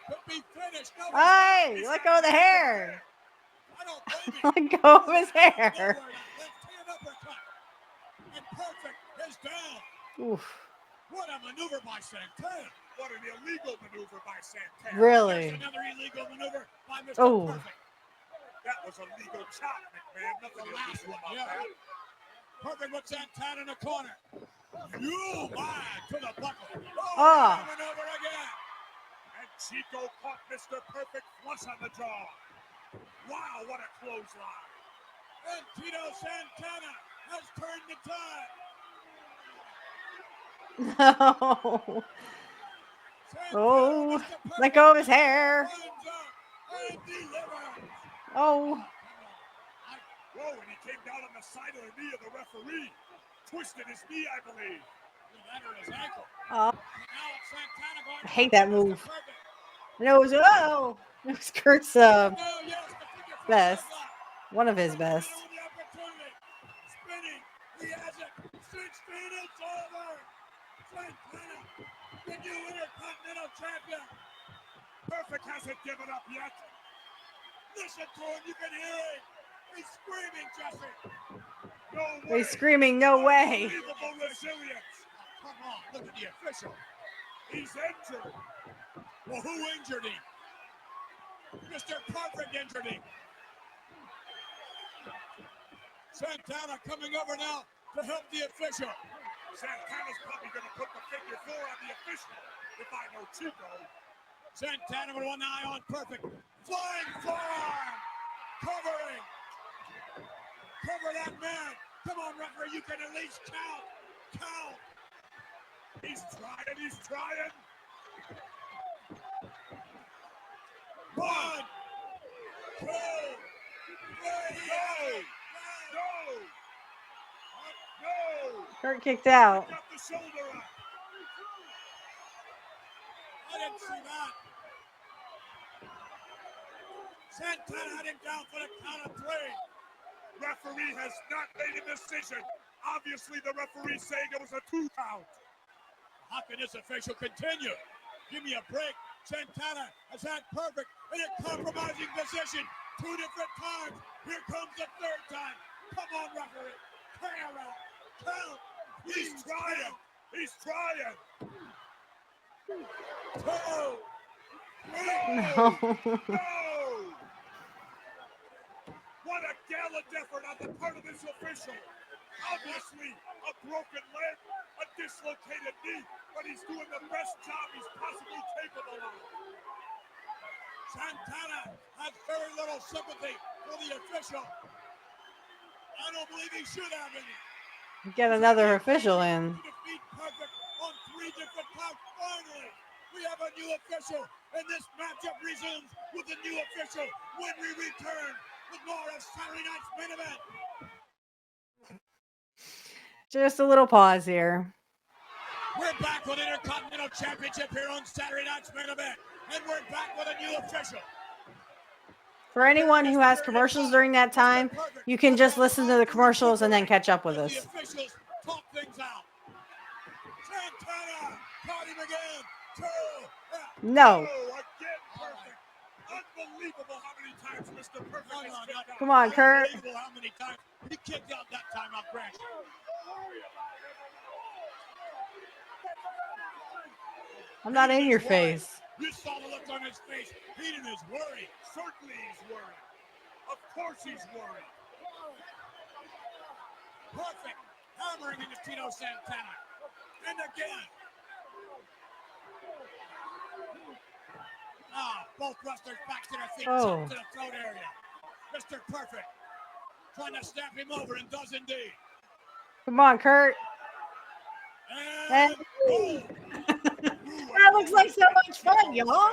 could be finished. No, Hey, let go of the hair. I don't blame him. Let go of his hair. Left hand uppercut. And Perfect is down. Oof. What a maneuver by Santana. What an illegal maneuver by Santana. Really? There's another illegal maneuver by Mr. Oh. Perfect. That was a legal chop, McMahon. Nothing The last illegal one, about yeah. that. Perfect with Santana in the corner. You line to the buckle. Oh. Maneuver again. And Chico caught Mr. Perfect flush on the jaw. Wow, what a clothesline. And Tito Santana has turned the tide. No. Oh, let go of his hair. And delivers. Oh. Whoa, and he came down on the side of the knee of the referee. Twisted his knee, I believe. That hurt his ankle. Oh. Now it's Santana going I hate that Mr. move. Perfect. No, it was it was Kurt's No, yes, the figure four best. headlock. One of his best. Santana with the opportunity. Spinning. He has it. 16 is over. Santana, the new Intercontinental Champion. Perfect hasn't given up yet. Listen to him. You can hear him. He's screaming, Jesse. No way. He's screaming, no way. Unbelievable resilience. Come on, look at the official. He's injured. Well, who injured him? Mr. Perfect injured him. Santana coming over now to help the official. Santana's probably going to put the figure four on the official, if I know Chico. Santana with one eye on Perfect. Flying forearm. Covering. Cover that man. Come on, referee. You can at least count. Count. He's trying. He's trying. 1, 2, 3. No. No. Kurt kicked out. Got the shoulder up. I didn't see that. Santana had him down for the count of 3. Referee has not made a decision. Obviously, the referee's saying it was a 2 count. How can this official continue? Give me a break. Santana has had Perfect in a compromising position 2 different times. Here comes the 3rd time. Come on, referee. Turn around. Count. He's trying. He's trying. 2. 3. No. No. What a gallant effort on the part of this official. Obviously, a broken leg, a dislocated knee, but he's doing the best job he's possibly capable of. Santana has very little sympathy for the official. I don't believe he should have any. Get another official in. To defeat Perfect on 3 different counts. Finally, we have a new official, and this matchup resumes with a new official when we return with more of Saturday night's main event. Just a little pause here. We're back with Intercontinental Championship here on Saturday night's main event, and we're back with a new official. For anyone who has commercials during that time, you can just listen to the commercials and then catch up with The us. officials talk things out. Santana caught him again. No. Again, Perfect. Unbelievable how many times Mr. Perfect has kicked out. Come on, Curt. Unbelievable how many times he kicked out that time out, Grant. I'm not in your face. You saw the look on his face. Heenan is worried. Certainly he's worried. Of course he's worried. Perfect. Hammering into Tito Santana. And again. Both wrestlers back to their feet. Oh. To the throat area. Mr. Perfect. Trying to snap him over and does indeed. Come on, Curt. And That looks like so much fun, y'all.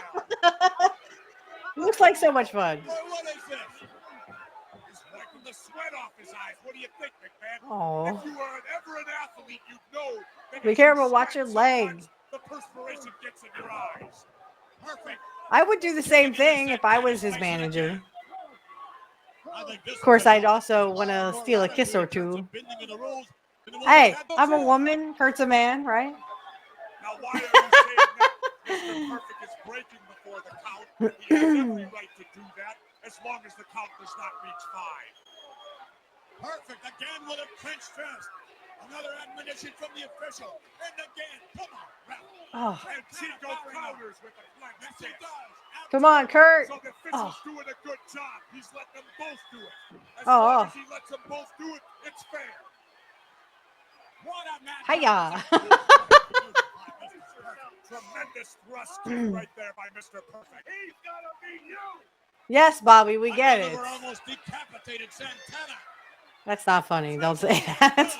Looks like so much fun. What is this? He's wiping the sweat off his eyes. What do you think, McMahon? Oh. If you were ever an athlete, you'd know that Be if careful, you watch your sweat leg. sometimes, the perspiration gets in your eyes. Perfect. I would do the same thing if I was his manager. Of course, I'd also want to steal a kiss or two. Hey, I'm a woman. Kurt's a man, right? Now, why are you saying that? Mr. Perfect is breaking before the count. He has every right to do that as long as the count does not reach 5. Perfect again with a clenched fist. Another admonition from the official. And again, come on, Ralph. Oh. And Chico counters with a clenched fist. Yes, he does. Come on, Curt. So the official's doing a good job. He's letting them both do it. As Oh. long as he lets them both do it, it's fair. What a match. Hiya. Tremendous thrust right there by Mr. Perfect. He's gonna be you. Yes, Bobby, we get it. We're almost decapitated Santana. That's not funny. Don't say that.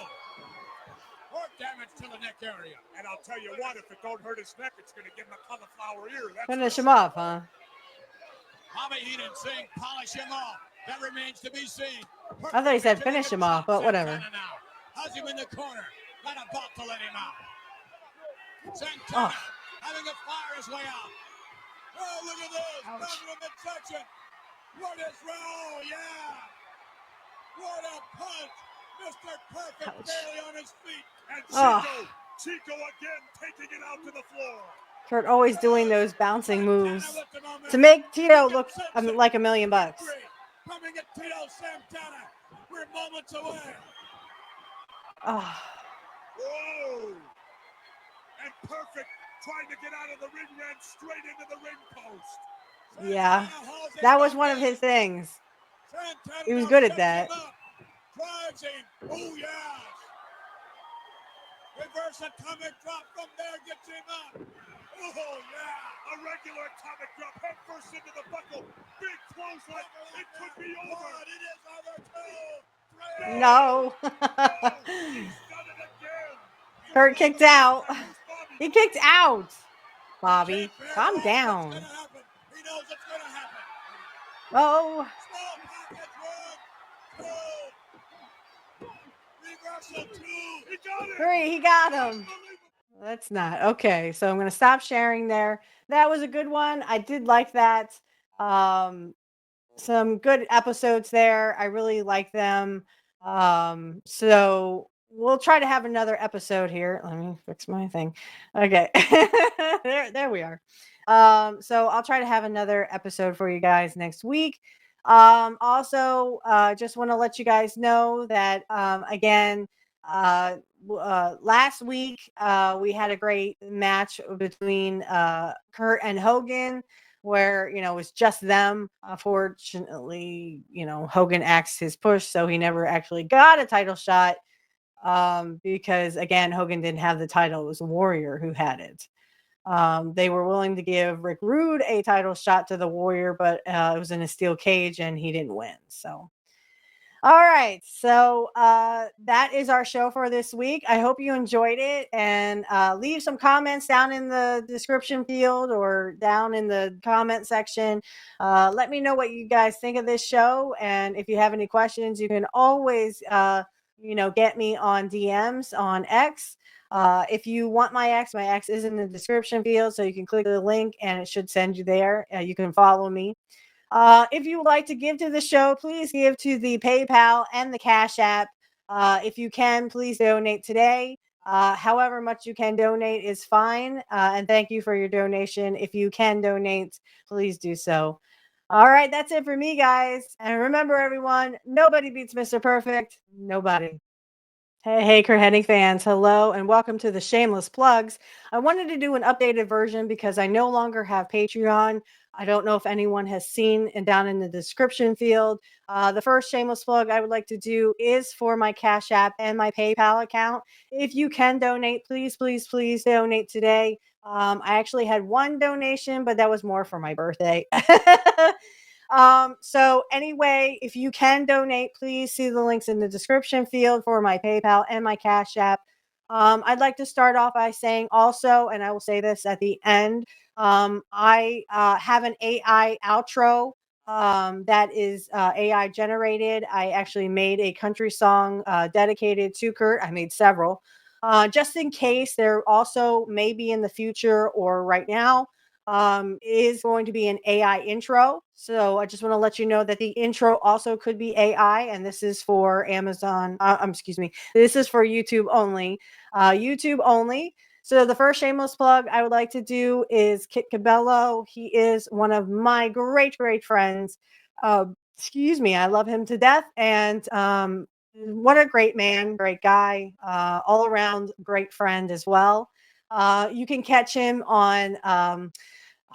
Or damage to the neck area. And I'll tell you what, if it don't hurt his neck, it's gonna give him a cauliflower ear. That's Finish him off, huh? Bobby Heenan saying polish him off. That remains to be seen. I thought he said finish him off, but whatever. Has him in the corner. Not about to let him out. Santana having to fire his way out. Oh, look at this. Dominant midsection. What is wrong? Yeah. What a punch. Mr. Perfect barely on his feet. And Chico again taking it out to the floor. Kurt always doing those bouncing moves to make Tito look like $1 million. Coming at Tito Santana. We're moments away. Oh. Whoa. And Perfect trying to get out of the ring, ran straight into the ring post. Yeah, that was one of his things. He was good at that. Drives him. Oh, yeah. Reverse atomic drop from there gets him up. Oh, yeah. A regular atomic drop head first into the buckle. Big clothesline. It could be over. It is over. 2, 3. No. He's done it again. Kurt kicked out. He kicked out. Bobby, calm down. He knows it's going to happen. Oh. Small package 1, 2. Reversal 2. He got it. 3, he got him. That's not okay. So I'm going to stop sharing there. That was a good one. I did like that. Some good episodes there. I really like them. So we'll try to have another episode here. Let me fix my thing. Okay. there we are. So I'll try to have another episode for you guys next week. Also, just want to let you guys know that, again, last week, we had a great match between, Curt and Hogan, where, it was just them. Unfortunately, Hogan axed his push, so he never actually got a title shot. Because again, Hogan didn't have the title. It was Warrior who had it. They were willing to give Rick Rude a title shot to the Warrior, but it was in a steel cage and he didn't win. So. All right, so that is our show for this week. I hope you enjoyed it, and leave some comments down in the description field or down in the comment section. Let me know what you guys think of this show, and if you have any questions, you can always, get me on DMs on X. If you want my X is in the description field, so you can click the link and it should send you there. You can follow me. If you would like to give to the show, please give to the PayPal and the Cash App. If you can, please donate today. However much you can donate is fine. And thank you for your donation. If you can donate, please do so. All right, that's it for me, guys. And remember, everyone, nobody beats Mr. Perfect. Nobody. Hey, Curt Hennig fans. Hello, and welcome to the Shameless Plugs. I wanted to do an updated version because I no longer have Patreon. I don't know if anyone has seen and down in the description field. The first shameless plug I would like to do is for my Cash App and my PayPal account. If you can donate, please, please, please donate today. I actually had one donation, but that was more for my birthday. So anyway, if you can donate, please see the links in the description field for my PayPal and my Cash App. I'd like to start off by saying also, and I will say this at the end, I have an AI outro that is AI generated. I actually made a country song dedicated to Curt. I made several. Just in case there also maybe in the future or right now is going to be an AI intro. So I just want to let you know that the intro also could be AI, and this is for Amazon. Excuse me. This is for YouTube only. YouTube only. So the first shameless plug I would like to do is Kit Cabello. He is one of my great, great friends. Excuse me. I love him to death. And what a great man, great guy, all around great friend as well. You can catch him on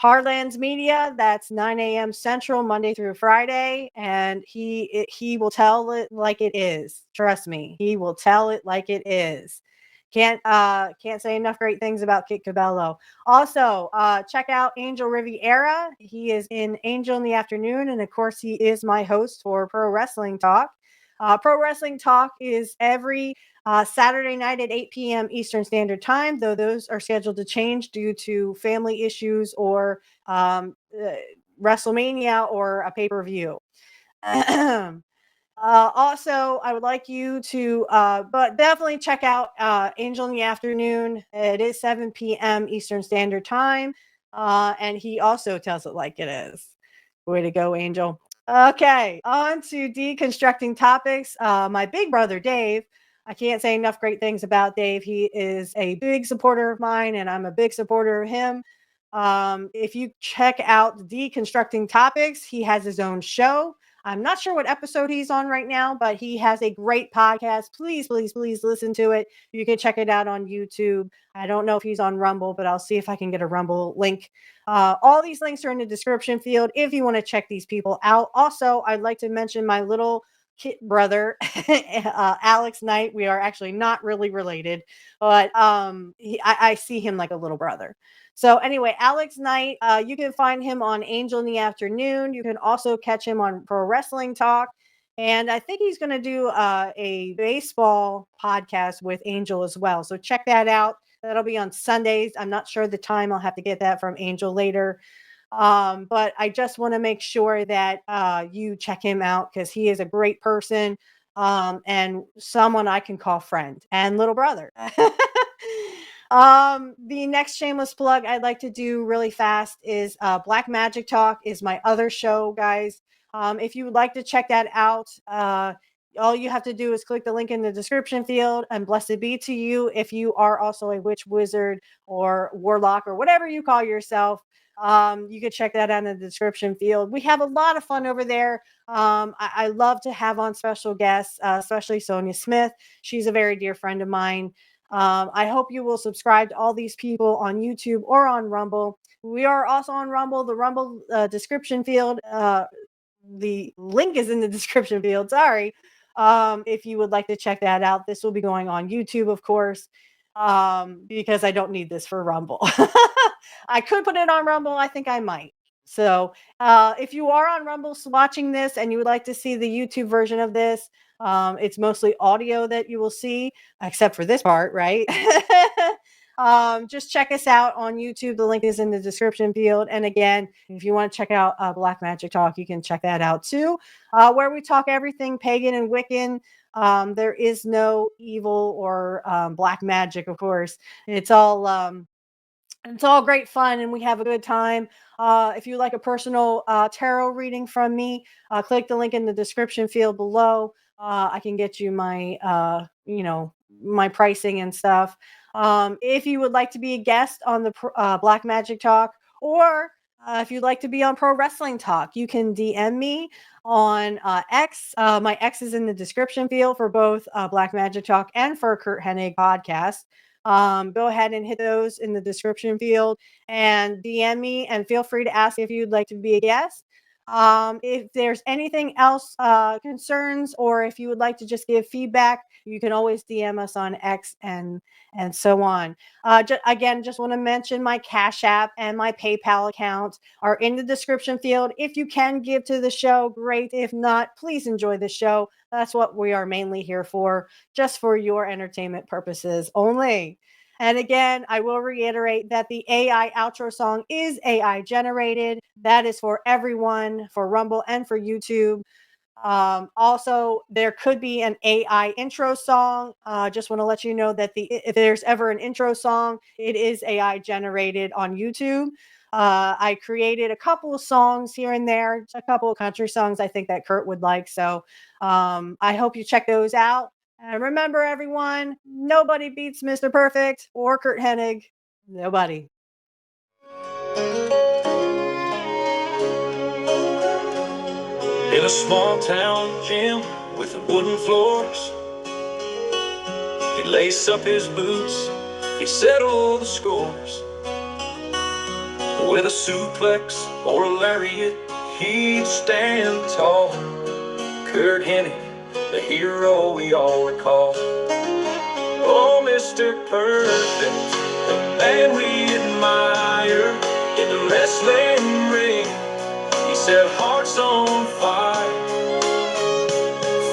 Heartlands Media. That's 9 a.m. Central, Monday through Friday, and he will tell it like it is. Trust me, he will tell it like it is. Can't say enough great things about Kit Cabello. Also, check out Angel Riviera. He is in Angel in the Afternoon, and of course, he is my host for Pro Wrestling Talk. Pro Wrestling Talk is every Saturday night at 8 p.m. Eastern Standard Time, though those are scheduled to change due to family issues or WrestleMania or a pay-per-view. Also, I would like you to, but definitely check out Angel in the Afternoon. It is 7 p.m. Eastern Standard Time, and he also tells it like it is. Way to go, Angel. Okay, on to deconstructing topics. My big brother, Dave. I can't say enough great things about Dave. He is a big supporter of mine, and I'm a big supporter of him. If you check out Deconstructing Topics, he has his own show. I'm not sure what episode he's on right now, but he has a great podcast. Please, please, please listen to it. You can check it out on YouTube. I don't know if he's on Rumble, but I'll see if I can get a Rumble link. All these links are in the description field if you want to check these people out. Also, I'd like to mention my little kid brother, Alex Knight. We are actually not really related, but I see him like a little brother. So anyway, Alex Knight, you can find him on Angel in the Afternoon. You can also catch him on Pro Wrestling Talk. And I think he's going to do a baseball podcast with Angel as well. So check that out. That'll be on Sundays. I'm not sure the time. I'll have to get that from Angel later. But I just want to make sure that you check him out because he is a great person and someone I can call friend and little brother. The next shameless plug I'd like to do really fast is Black Magic Talk is my other show, guys. If you would like to check that out, all you have to do is click the link in the description field, and blessed be to you if you are also a witch, wizard, or warlock, or whatever you call yourself. You can check that out in the description field. We have a lot of fun over there. I love to have on special guests, especially Sonia Smith. She's a very dear friend of mine. I hope you will subscribe to all these people on YouTube or on Rumble. We are also on Rumble. The Rumble description field, the link is in the description field. Sorry. If you would like to check that out, this will be going on YouTube, of course. because I don't need this for Rumble. I could put it on Rumble. I think I might. So if you are on Rumble watching this and you would like to see the YouTube version of this, it's mostly audio that you will see, except for this part, right? Just check us out on YouTube. The link is in the description field. And again, if you want to check out Black Magic Talk, you can check that out too, where we talk everything pagan and Wiccan. There is no evil or black magic, of course. It's all great fun, and we have a good time. If you like a personal tarot reading from me, click the link in the description field below. I can get you my my pricing and stuff. If you would like to be a guest on the Black Magic Talk, or if you'd like to be on Pro Wrestling Talk, you can DM me on X. My X is in the description field for both Black Magic Talk and for Curt Hennig podcast. Go ahead and hit those in the description field and DM me, and feel free to ask if you'd like to be a guest. If there's anything else, concerns, or if you would like to just give feedback, you can always DM us on X and so on. Just want to mention my Cash App and my PayPal account are in the description field. If you can give to the show, great. If not, please enjoy the show. That's what we are mainly here for, just for your entertainment purposes only. And again, I will reiterate that the AI outro song is AI generated. That is for everyone, for Rumble and for YouTube. Also, there could be an AI intro song. Just want to let you know that if there's ever an intro song, it is AI generated on YouTube. I created a couple of songs here and there, a couple of country songs I think that Curt would like. So I hope you check those out. And remember, everyone, nobody beats Mr. Perfect or Curt Hennig. Nobody. In a small town gym with wooden floors, he'd lace up his boots, he'd settle the scores. With a suplex or a lariat, he'd stand tall. Curt Hennig, the hero we all recall. Oh, Mr. Perfect, the man we admire. In the wrestling ring, he set hearts on fire.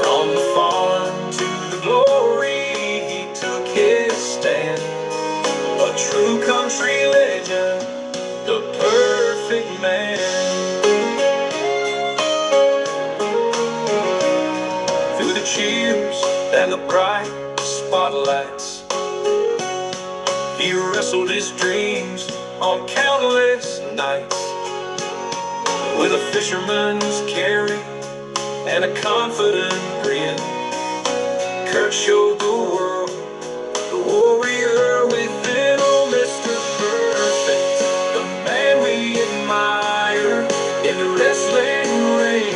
From the farm to the glory, he took his stand. A true country legend, the perfect man. Through the cheers and the bright spotlights, he wrestled his dreams on countless nights. With a fisherman's carry and a confident grin, Curt showed the world the warrior within. Oh, Mr. Perfect, the man we admire. In the wrestling ring,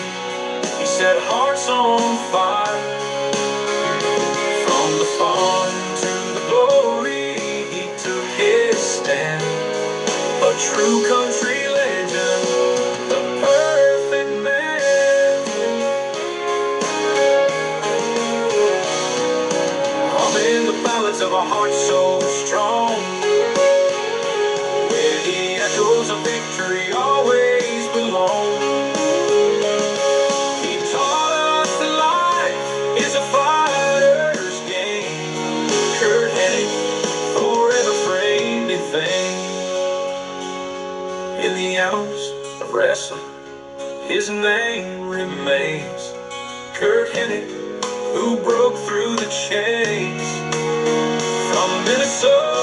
he set hearts on fire. From the farm to the glory, he took his stand. A true country legend, the perfect man. Humming the ballads of a heart so strong, where the echoes of victory always belong. He taught us that life is a fighter's game. Curt Hennig, forever framed in fame. In the hours of wrestling, his name remains. Curt Hennig, who broke through the chains. From Minnesota